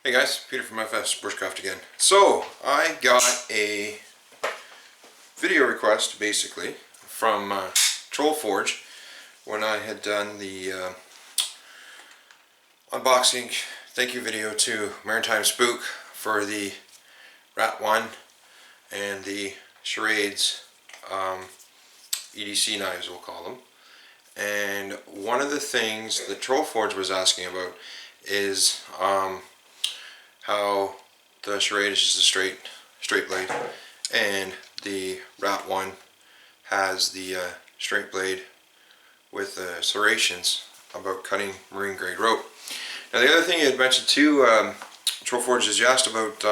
Hey guys, Peter from FSBushcraft again. So, I got a video request, basically, from Trollforge when I had done the unboxing thank you video to Maritime Spook for the Rat 1 and the Schrade EDC knives, we'll call them. And one of the things that Trollforge was asking about is how the Serrated is just a straight blade, and the Rat 1 has the straight blade with the serrations about cutting marine grade rope. Now the other thing you had mentioned too, Trollforge, is you asked about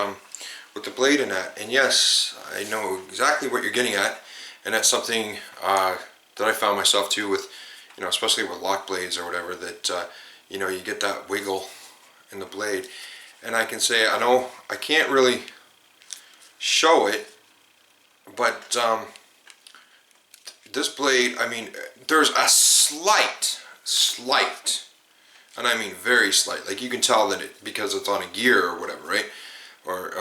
with the blade in that, and yes, I know exactly what you're getting at, and that's something that I found myself too with, you know, especially with lock blades or whatever, that you know, you get that wiggle in the blade. And I can say, I know I can't really show it, but this blade, I mean, there's a slight, and I mean very slight, like you can tell that it, because it's on a gear or whatever, right? Or,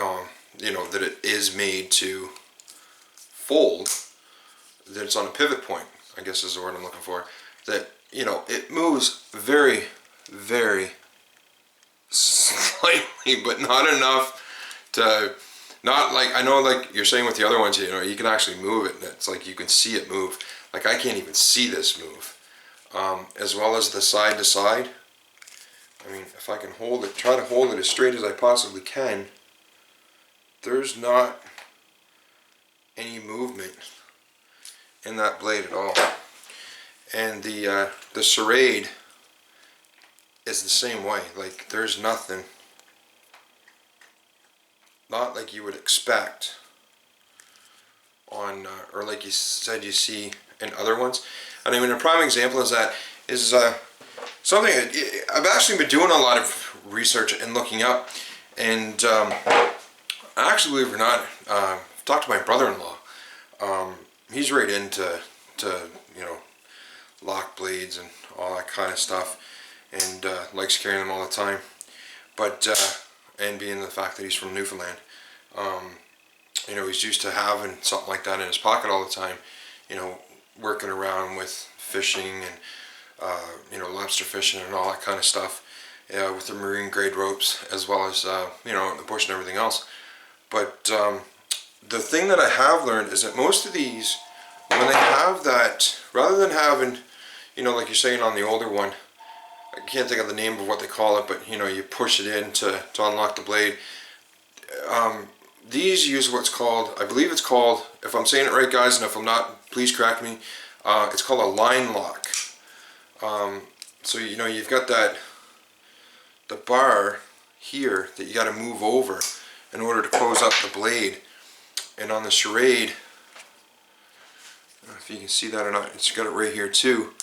you know, that it is made to fold, that it's on a pivot point, I guess is the word I'm looking for, that, you know, it moves very, very slightly, but not enough to, not like, I know like you're saying with the other ones, you know, you can actually move it, and it's like you can see it move. Like I can't even see this move. As well as the side to side. I mean, if I can hold it, try to hold it as straight as I possibly can, there's not any movement in that blade at all. And the Serrated is the same way. Like there's nothing, not like you would expect on or like you said you see in other ones. And I mean, a prime example is that is something that I've actually been doing a lot of research and looking up, and actually, believe it or not, talked to my brother-in-law. He's right into you know, lock blades and all that kind of stuff, and likes carrying them all the time. But and being the fact that he's from Newfoundland, you know, he's used to having something like that in his pocket all the time, you know, working around with fishing and you know, lobster fishing and all that kind of stuff, with the marine grade ropes, as well as you know, the bush and everything else. But the thing that I have learned is that most of these, when they have that, rather than having, you know, like you're saying on the older one, I can't think of the name of what they call it, but you know, you push it in to unlock the blade. These use what's called, I believe it's called, if I'm saying it right guys, and if I'm not, please correct me, it's called a line lock. So you know, you've got that, the bar here that you got to move over in order to close up the blade. And on the Schrade, I don't know if you can see that or not, it's got it right here too.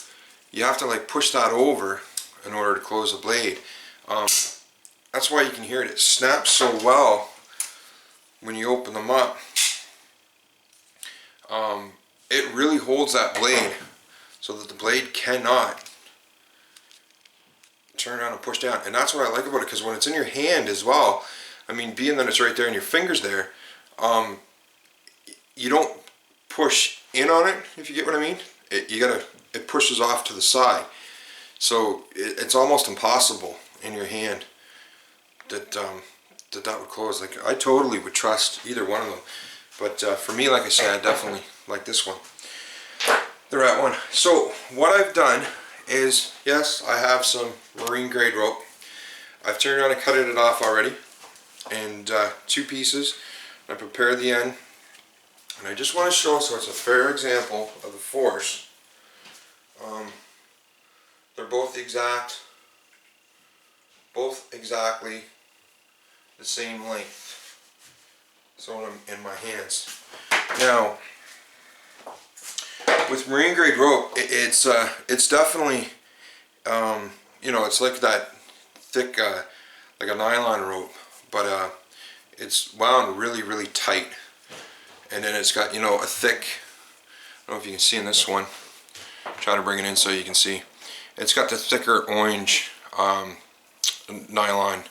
You have to like push that over in order to close the blade. That's why you can hear it. It snaps so well when you open them up. It really holds that blade so that the blade cannot turn around and push down. And that's what I like about it, because when it's in your hand as well, I mean, being that it's right there and your finger's there, you don't push in on it, if you get what I mean. It pushes off to the side. So it's almost impossible in your hand that that would close. Like I totally would trust either one of them, but for me, like I said, I definitely like this one, the Rat 1. So what I've done is, yes, I have some marine grade rope. I've turned around and cut it off already, and 2 pieces. I prepared the end, and I just want to show, so it's a fair example of the force. They're both exactly the same length. So in my hands. Now, with marine grade rope, it's definitely, you know, it's like that thick, like a nylon rope, but it's wound really, really tight. And then it's got, you know, a thick, I don't know if you can see in this one, try to bring it in so you can see. It's got the thicker orange nylon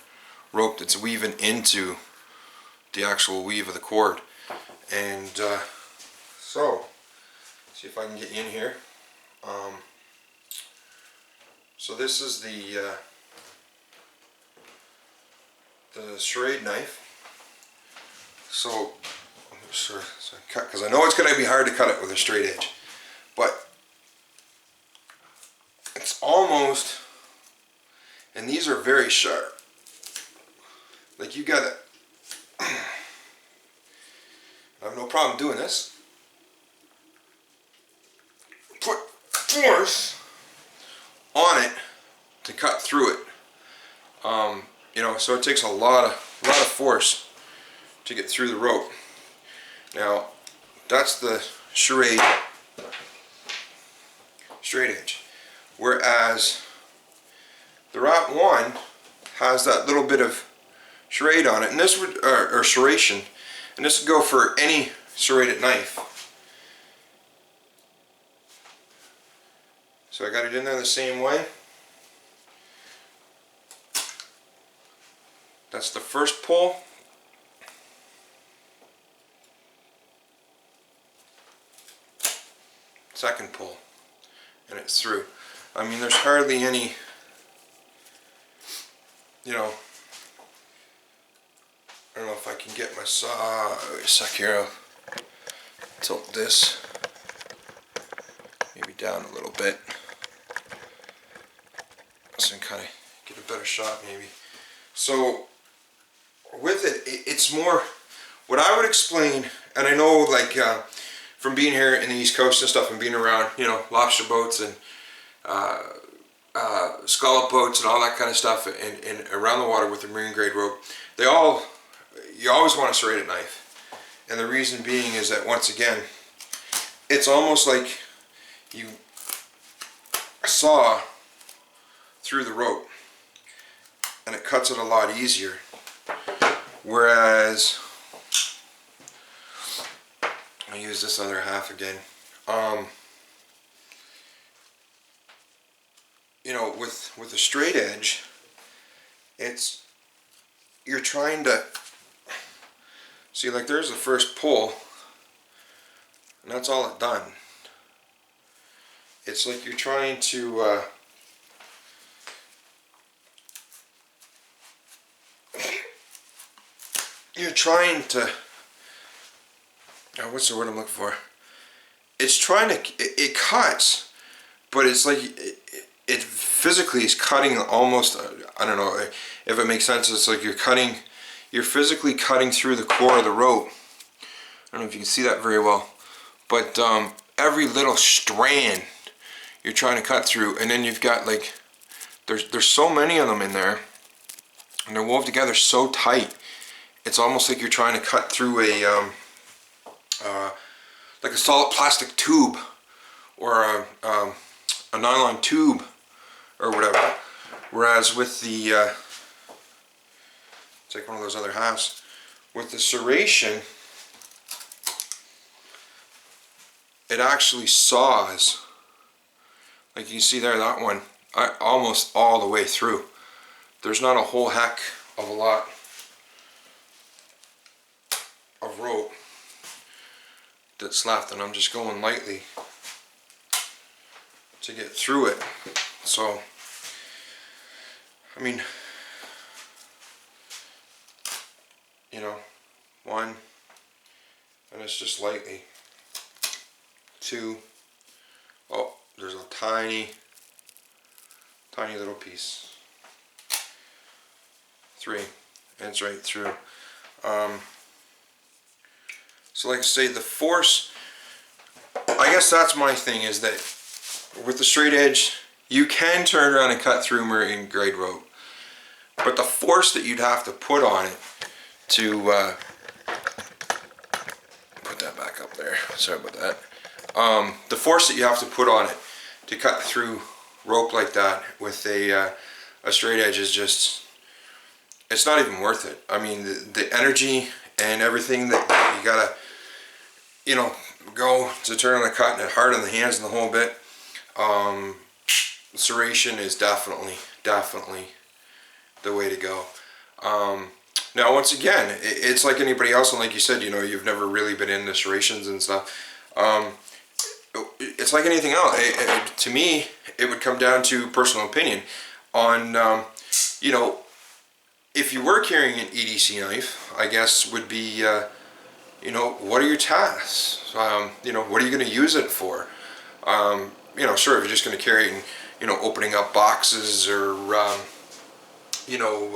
rope that's weaving into the actual weave of the cord. And so, see if I can get you in here. So this is the Schrade knife. So, because I know it's going to be hard to cut it with a straight edge, but it's almost, and these are very sharp. Like you gotta, I have no problem doing this. Put force on it to cut through it. You know, so it takes a lot of force to get through the rope. Now, that's the Schrade straight edge. Whereas the Wrap 1 has that little bit of serrate on it, and this would, or serration, and this would go for any serrated knife. So I got it in there the same way. That's the first pull. Second pull, and it's through. I mean, there's hardly any, you know, I don't know if I can get my saw. Wait a sec here, I'll tilt this maybe down a little bit so I can kind of get a better shot maybe. So with it, it's more what I would explain, and I know like from being here in the East Coast and stuff and being around, you know, lobster boats and scallop boats and all that kind of stuff and around the water with the marine grade rope, you always want a serrated knife. And the reason being is that, once again, it's almost like you saw through the rope and it cuts it a lot easier. Whereas, I'll use this other half again. You know, with a straight edge, you're trying to see, like there's the first pull, and that's all it done. It's like you're trying to what's the word I'm looking for? It's trying to, it cuts, but it's like it physically is cutting almost, I don't know if it makes sense. It's like you're physically cutting through the core of the rope. I don't know if you can see that very well, but every little strand you're trying to cut through, and then you've got like, there's so many of them in there, and they're woven together so tight. It's almost like you're trying to cut through a like a solid plastic tube, or a nylon tube, or whatever. Whereas with the it's like one of those other halves. With the serration, it actually saws, like you can see there, that one, almost all the way through. There's not a whole heck of a lot of rope that's left, and I'm just going lightly to get through it. So, I mean, you know, 1, and it's just lightly. 2, oh, there's a tiny little piece. 3, and it's right through. So like I say, the force, I guess that's my thing, is that with the straight edge, you can turn around and cut through marine grade rope, but the force that you'd have to put on it to put that back up there, sorry about that, the force that you have to put on it to cut through rope like that with a straight edge is just, it's not even worth it. I mean, the energy and everything that you gotta, you know, go to turn on the cut, and it hard on the hands and the whole bit. Serration is definitely the way to go. Now, once again, it's like anybody else, and like you said, you know, you've never really been into serrations and stuff. It's like anything else. To me, it would come down to personal opinion on, you know, if you were carrying an EDC knife, I guess would be, you know, what are your tasks? You know, what are you going to use it for? You know, sure, if you're just going to carry it and, you know, opening up boxes or, you know,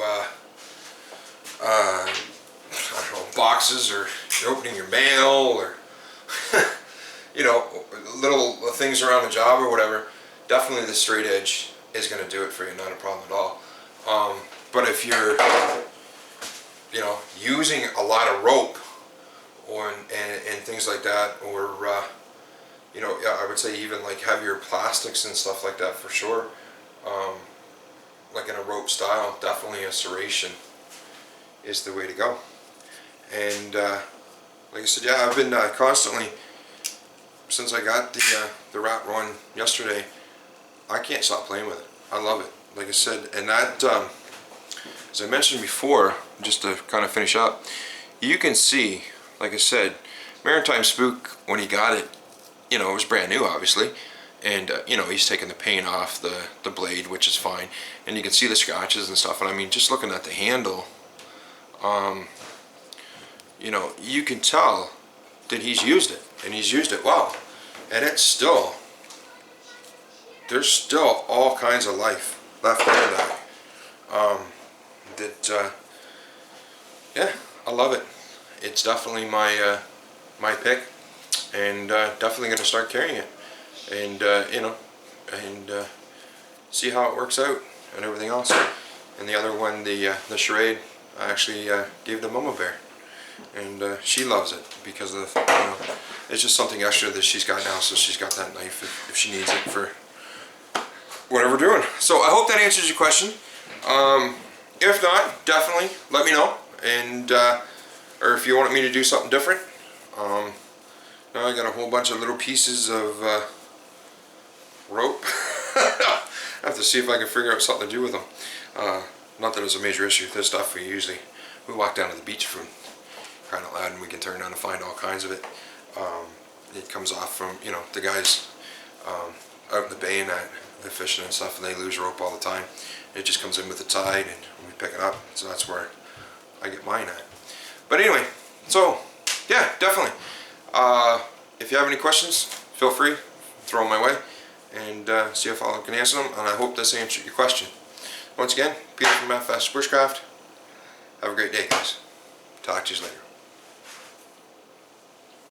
I don't know, boxes, or you're opening your mail, or you know, little things around the job or whatever, definitely the straight edge is going to do it for you, not a problem at all. But if you're, you know, using a lot of rope or and things like that, or you know, I would say even like heavier plastics and stuff like that, for sure, like in a rope style, definitely a serration is the way to go. And like I said, yeah, I've been constantly, since I got the rat run yesterday, I can't stop playing with it. I love it, like I said. And that, as I mentioned before, just to kind of finish up, you can see, like I said, Maritime Spook, when he got it, you know, it was brand new, obviously, and you know, he's taking the paint off the blade, which is fine, and you can see the scratches and stuff. And I mean, just looking at the handle, you know, you can tell that he's used it, and he's used it well, and it's still, there's still all kinds of life left in that. Yeah, I love it. It's definitely my my pick, and definitely going to start carrying it, and you know, and see how it works out and everything else. And the other one, the Schrade, I actually gave to Mama Bear, and she loves it because of, you know, it's just something extra that she's got now, so she's got that knife if she needs it for whatever we're doing. So I hope that answers your question. If not, definitely let me know, and or if you want me to do something different. Now I got a whole bunch of little pieces of rope. I have to see if I can figure out something to do with them. Not that it's a major issue. This stuff we walk down to the beach from crying out loud, and we can turn around and find all kinds of it. It comes off from, you know, the guys out in the bay and that, they're fishing and stuff, and they lose rope all the time. It just comes in with the tide, and we pick it up. So that's where I get mine at. But anyway, so yeah, definitely. If you have any questions, feel free, throw them my way, and see if I can answer them. And I hope this answered your question. Once again, Peter from FSBushcraft. Have a great day, guys. Talk to you later.